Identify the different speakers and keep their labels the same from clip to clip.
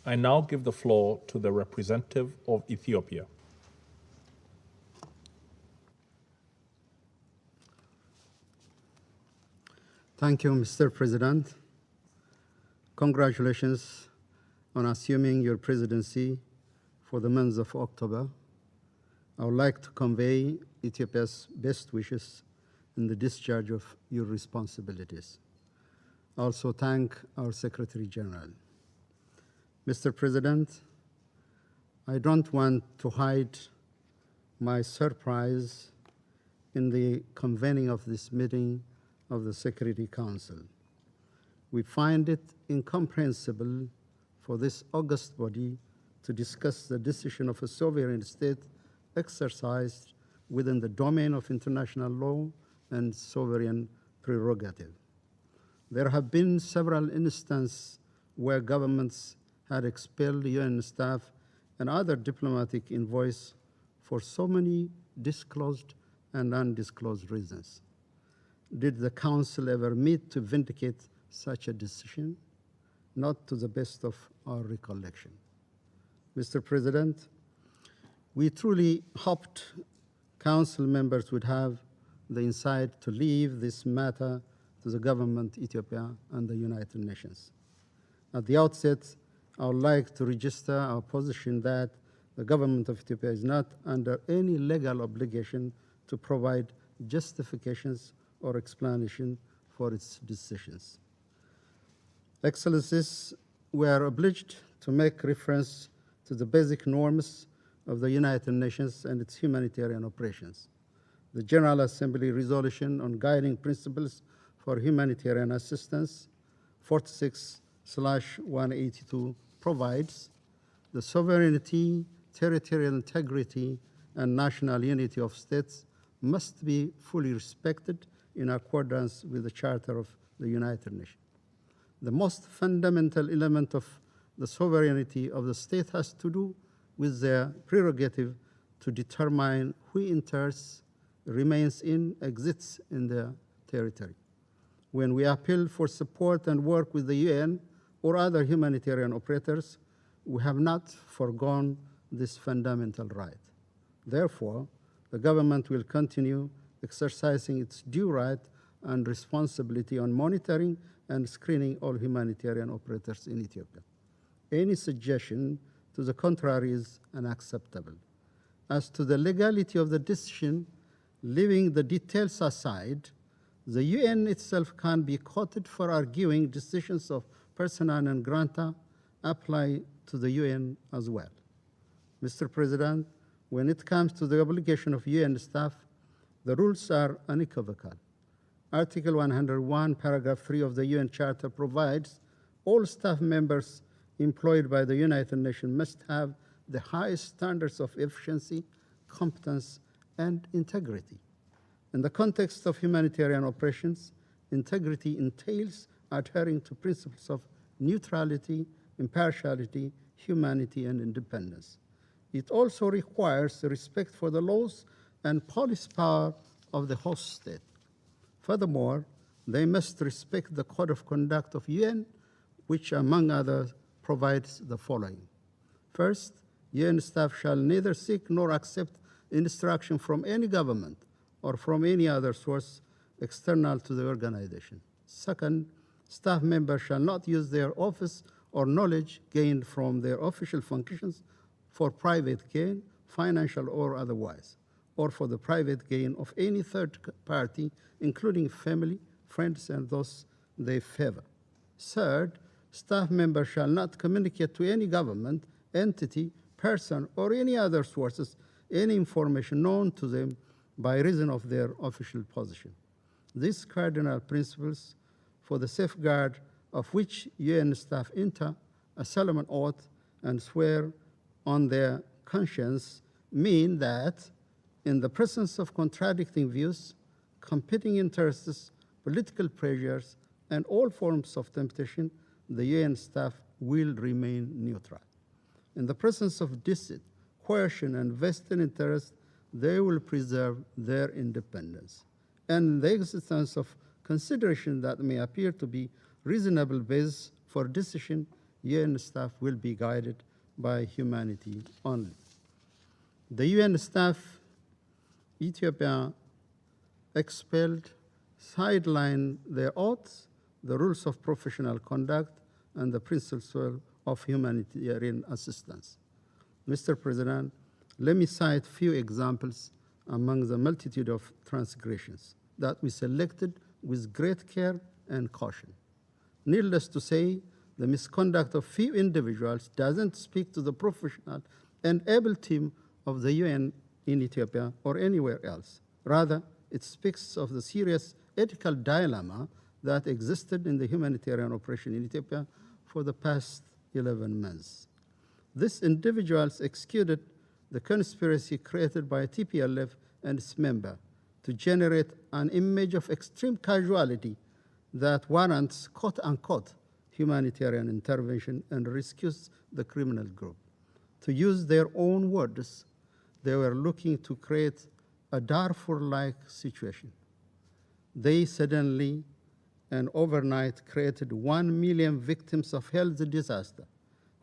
Speaker 1: I now give the floor to the representative of Ethiopia.
Speaker 2: Thank you, Mr. President. Congratulations on assuming your presidency for the month of October. I would like to convey Ethiopia's best wishes in the discharge of your responsibilities. I also thank our Secretary General. Mr. President, I don't want to hide my surprise in the convening of this meeting of the Security Council. We find it incomprehensible for this august body to discuss the decision of a sovereign state exercised within the domain of international law and sovereign prerogative. There have been several instances where governments had expelled UN staff and other diplomatic envoys for so many disclosed and undisclosed reasons. Did the Council ever meet to vindicate such a decision? Not to the best of our recollection. Mr. President, we truly hoped Council members would have the insight to leave this matter to the government, Ethiopia, and the United Nations. At the outset, I would like to register our position that the government of Ethiopia is not under any legal obligation to provide justifications or explanation for its decisions. Excellencies, we are obliged to make reference to the basic norms of the United Nations and its humanitarian operations. The General Assembly resolution on guiding principles for humanitarian assistance, 46/182, provides the sovereignty, territorial integrity, and national unity of states must be fully respected in accordance with the Charter of the United Nations. The most fundamental element of the sovereignty of the state has to do with their prerogative to determine who enters, remains in, exists in their territory. When we appeal for support and work with the UN or other humanitarian operators, we have not foregone this fundamental right. Therefore, the government will continue exercising its due right and responsibility on monitoring and screening all humanitarian operators in Ethiopia. Any suggestion to the contrary is unacceptable. As to the legality of the decision, leaving the details aside, the UN itself can be quoted for arguing decisions of persona non grata apply to the UN as well. Mr. President, when it comes to the obligation of UN staff, the rules are unequivocal. Article 101, paragraph 3 of the UN Charter provides all staff members employed by the United Nations must have the highest standards of efficiency, competence, and integrity. In the context of humanitarian operations, integrity entails adhering to principles of neutrality, impartiality, humanity, and independence. It also requires respect for the laws and police power of the host state. Furthermore, they must respect the code of conduct of UN, which, among others, provides the following. First, UN staff shall neither seek nor accept instruction from any government or from any other source external to the organization. Second, staff members shall not use their office or knowledge gained from their official functions for private gain, financial or otherwise, or for the private gain of any third party, including family, friends, and those they favor. Third, staff members shall not communicate to any government, entity, person, or any other sources any information known to them by reason of their official position. These cardinal principles, for the safeguard of which UN staff enter a solemn oath and swear on their conscience, mean that in the presence of contradicting views, competing interests, political pressures, and all forms of temptation, the UN staff will remain neutral. In the presence of deceit, coercion, and vested interest, they will preserve their independence. And in the existence of consideration that may appear to be reasonable basis for decision, UN staff will be guided by humanity only. The UN staff Ethiopia expelled sidelined their oaths, the rules of professional conduct, and the principles of humanitarian assistance. Mr. President, let me cite few examples among the multitude of transgressions that we selected with great care and caution. Needless to say, the misconduct of few individuals doesn't speak to the professional and able team of the UN in Ethiopia or anywhere else. Rather, it speaks of the serious ethical dilemma that existed in the humanitarian operation in Ethiopia for the past 11 months. These individuals executed the conspiracy created by TPLF and its member to generate an image of extreme casualty that warrants quote-unquote humanitarian intervention and rescues the criminal group. To use their own words, they were looking to create a Darfur-like situation. They suddenly and overnight created 1 million victims of health disaster,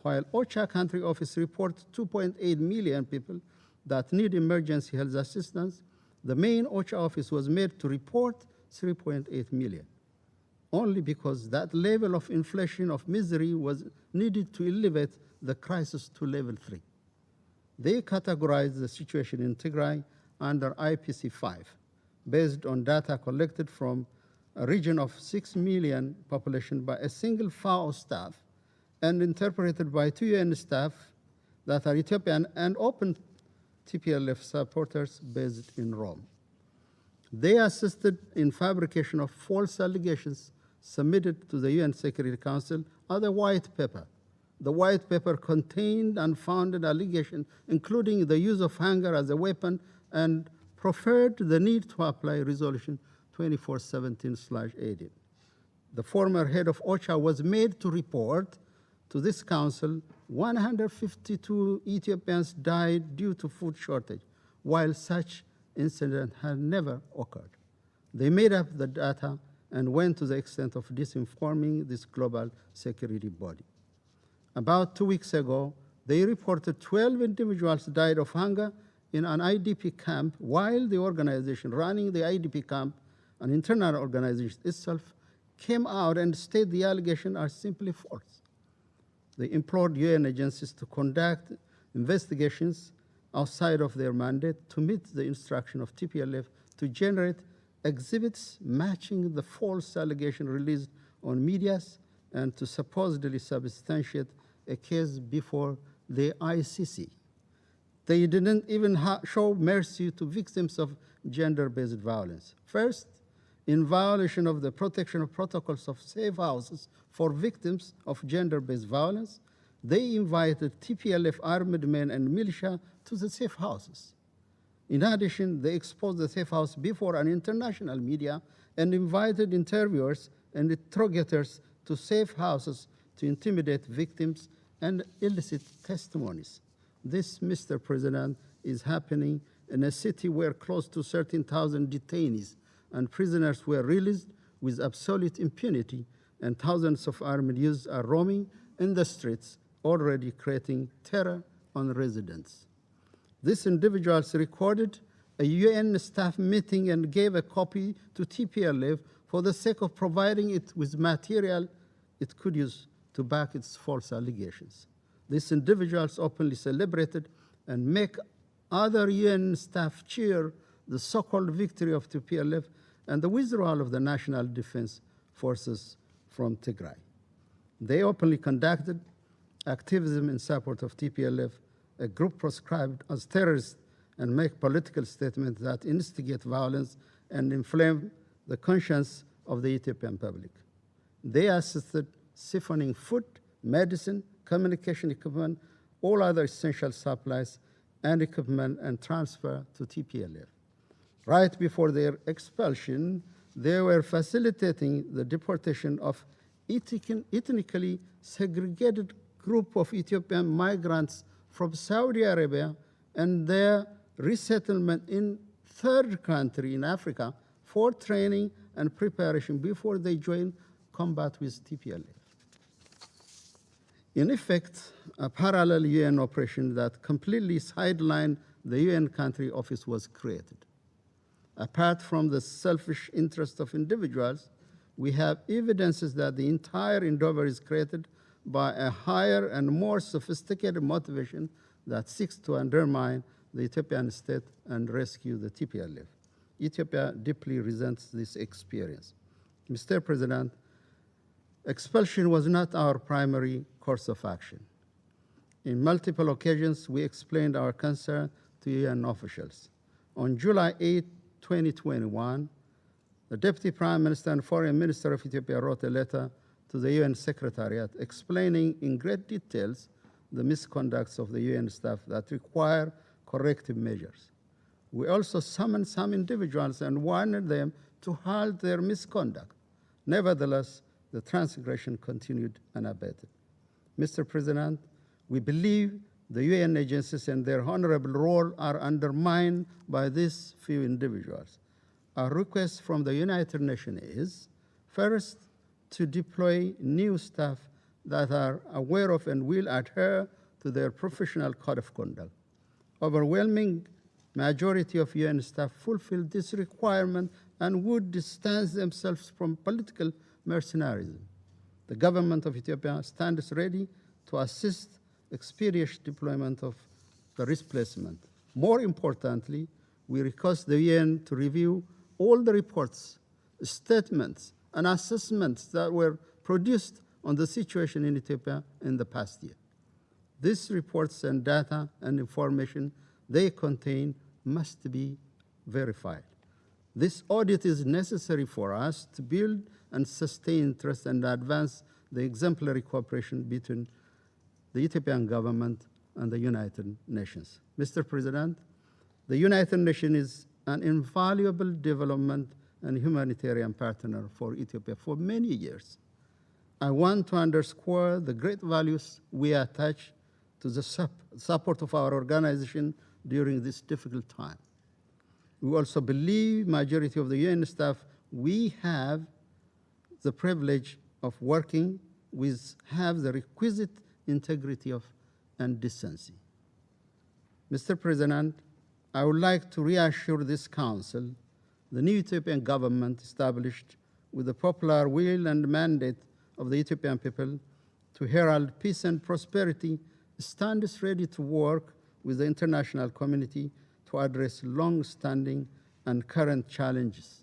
Speaker 2: while OCHA country office reports 2.8 million people that need emergency health assistance. The main OCHA office was made to report 3.8 million, only because that level of inflation of misery was needed to elevate the crisis to level 3. They categorized the situation in Tigray under IPC 5, based on data collected from a region of 6 million population by a single FAO staff and interpreted by 2 UN staff that are Ethiopian and open TPLF supporters based in Rome. They assisted in fabrication of false allegations submitted to the UN Security Council as a white paper. The white paper contained unfounded allegations, including the use of hunger as a weapon, and preferred the need to apply Resolution 2417/18. The former head of OCHA was made to report to this council 152 Ethiopians died due to food shortage, while such incident had never occurred. They made up the data and went to the extent of disinforming this global security body. About 2 weeks ago, they reported 12 individuals died of hunger in an IDP camp, while the organization running the IDP camp, an internal organization itself, came out and stated the allegations are simply false. They implored UN agencies to conduct investigations outside of their mandate to meet the instruction of TPLF to generate exhibits matching the false allegation released on medias and to supposedly substantiate a case before the ICC. They didn't even show mercy to victims of gender-based violence. First, in violation of the protection of protocols of safe houses for victims of gender-based violence, they invited TPLF armed men and militia to the safe houses. In addition, they exposed the safe house before an international media and invited interviewers and interrogators to safe houses to intimidate victims and elicit testimonies. This, Mr. President, is happening in a city where close to 13,000 detainees and prisoners were released with absolute impunity, and thousands of armed youths are roaming in the streets, already creating terror on residents. These individuals recorded a UN staff meeting and gave a copy to TPLF for the sake of providing it with material it could use to back its false allegations. These individuals openly celebrated and make other UN staff cheer the so-called victory of TPLF and the withdrawal of the National Defense Forces from Tigray. They openly conducted activism in support of TPLF, a group proscribed as terrorists, and make political statements that instigate violence and inflame the conscience of the Ethiopian public. They assisted siphoning food, medicine, communication equipment, all other essential supplies and equipment and transfer to TPLF. Right before their expulsion, they were facilitating the deportation of ethnically segregated group of Ethiopian migrants from Saudi Arabia and their resettlement in third country in Africa for training and preparation before they join combat with TPLF. In effect, a parallel UN operation that completely sidelined the UN country office was created. Apart from the selfish interest of individuals, we have evidences that the entire endeavor is created by a higher and more sophisticated motivation that seeks to undermine the Ethiopian state and rescue the TPLF. Ethiopia deeply resents this experience. Mr. President, expulsion was not our primary course of action. In multiple occasions, we explained our concern to UN officials. On July 8, 2021, the Deputy Prime Minister and Foreign Minister of Ethiopia wrote a letter to the UN Secretariat explaining in great details the misconducts of the UN staff that require corrective measures. We also summoned some individuals and warned them to halt their misconduct. Nevertheless, the transgression continued unabated. Mr. President, we believe the UN agencies and their honorable role are undermined by these few individuals. Our request from the United Nations is, first, to deploy new staff that are aware of and will adhere to their professional code of conduct. Overwhelming majority of UN staff fulfill this requirement and would distance themselves from political mercenarism. The government of Ethiopia stands ready to assist expeditious deployment of the replacement. More importantly, we request the UN to review all the reports, statements, and assessments that were produced on the situation in Ethiopia in the past year. These reports and data and information they contain must be verified. This audit is necessary for us to build and sustain trust and advance the exemplary cooperation between the Ethiopian government and the United Nations. Mr. President, the United Nations is an invaluable development and humanitarian partner for Ethiopia for many years. I want to underscore the great values we attach to the support of our organization during this difficult time. We also believe majority of the UN staff we have the privilege of working with have the requisite integrity and decency. Mr. President, I would like to reassure this Council the new Ethiopian government established with the popular will and mandate of the Ethiopian people to herald peace and prosperity stands ready to work with the international community to address long-standing and current challenges.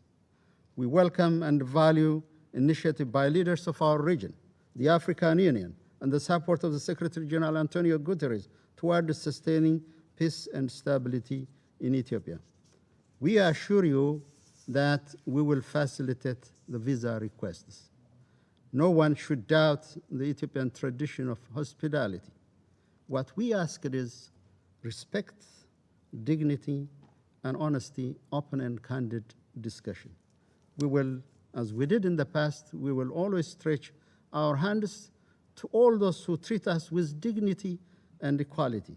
Speaker 2: We welcome and value initiative by leaders of our region, the African Union, and the support of the Secretary General Antonio Guterres toward sustaining peace and stability in Ethiopia. We assure you that we will facilitate the visa requests. No one should doubt the Ethiopian tradition of hospitality. What we ask is respect, dignity, and honesty, open and candid discussion. We will, as we did in the past, we will always stretch our hands to all those who treat us with dignity and equality.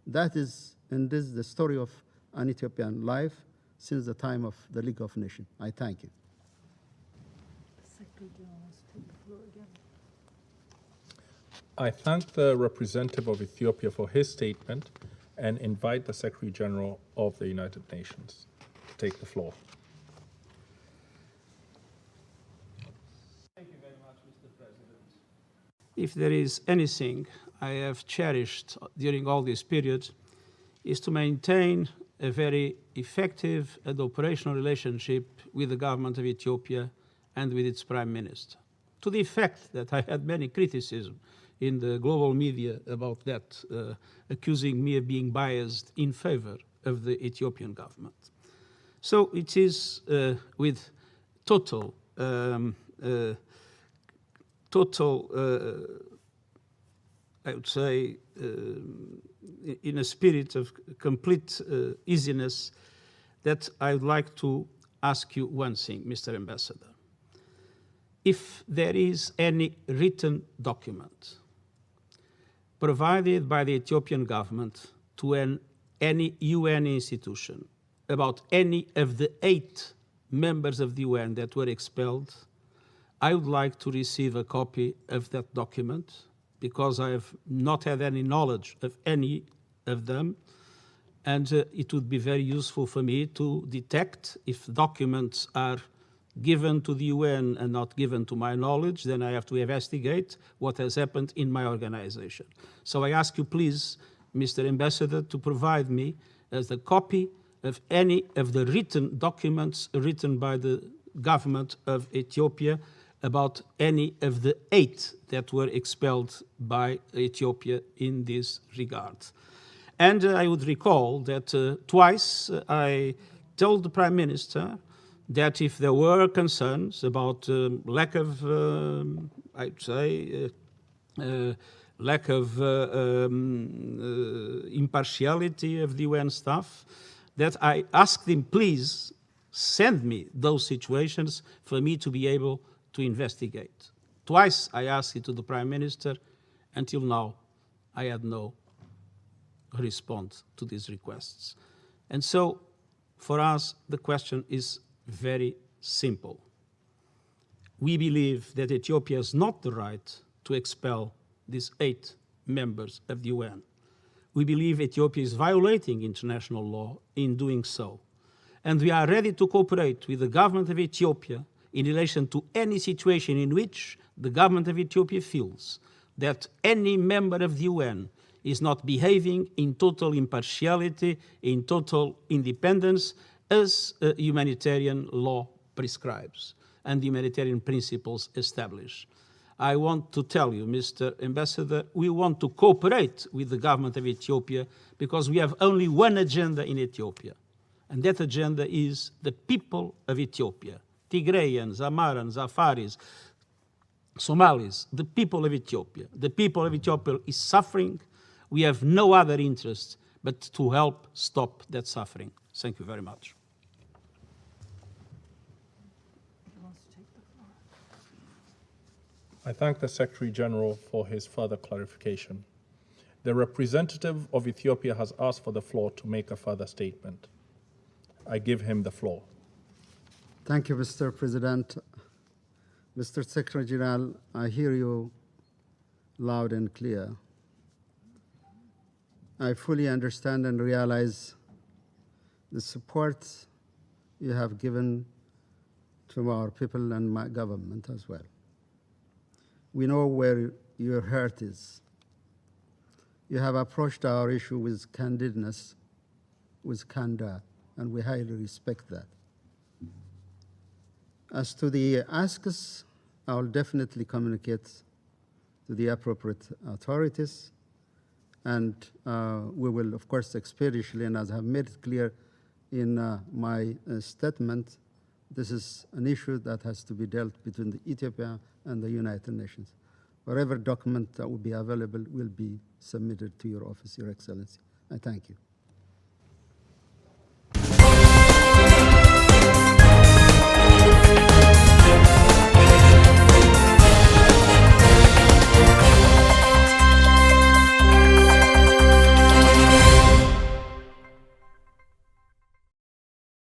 Speaker 2: That is, and this is the story of an Ethiopian life since the time of the League of Nations. I thank you.
Speaker 1: I thank the representative of Ethiopia for his statement and invite the Secretary General of the United Nations to take the floor.
Speaker 3: Thank you very much, Mr. President. If there is anything I have cherished during all this period, is to maintain a very effective and operational relationship with the government of Ethiopia and with its Prime Minister, to the effect that I had many criticisms in the global media about that, accusing me of being biased in favor of the Ethiopian government. So it is with total, I would say, in a spirit of complete easiness, that I would like to ask you one thing, Mr. Ambassador. If there is any written document provided by the Ethiopian government to any UN institution about any of the 8 members of the UN that were expelled, I would like to receive a copy of that document because I have not had any knowledge of any of them. And it would be very useful for me to detect if documents are given to the UN and not given to my knowledge. Then I have to investigate what has happened in my organization. So I ask you, please, Mr. Ambassador, to provide me as a copy of any of the written documents written by the government of Ethiopia about any of the 8 that were expelled by Ethiopia in this regard. And I would recall that twice I told the Prime Minister that if there were concerns about lack of, I'd say, lack of impartiality of the UN staff, that I asked him, please send me those situations for me to be able to investigate. Twice I asked it to the Prime Minister. Until now, I had no response to these requests. And so, for us, the question is very simple. We believe that Ethiopia has not the right to expel these 8 members of the UN. We believe Ethiopia is violating international law in doing so. And we are ready to cooperate with the government of Ethiopia in relation to any situation in which the government of Ethiopia feels that any member of the UN is not behaving in total impartiality, in total independence, as humanitarian law prescribes and humanitarian principles establish. I want to tell you, Mr. Ambassador, we want to cooperate with the government of Ethiopia because we have only one agenda in Ethiopia, and that agenda is the people of Ethiopia, Tigrayans, Amarans, Afaris, Somalis, the people of Ethiopia. The people of Ethiopia is suffering. We have no other interest but to help stop that suffering. Thank you very much.
Speaker 1: I thank the Secretary General for his further clarification. The representative of Ethiopia has asked for the floor to make a further statement. I give him the floor.
Speaker 2: Thank you, Mr. President. Mr. Secretary General, I hear you loud and clear. I fully understand and realize the support you have given to our people and my government as well. We know where your heart is. You have approached our issue with candidness, with candor, and we highly respect that. As to the asks, I will definitely communicate to the appropriate authorities, and we will, of course, expeditiously, and as I have made it clear in my statement, this is an issue that has to be dealt between Ethiopia and the United Nations. Whatever document that will be available will be submitted to your office, Your Excellency. I thank you.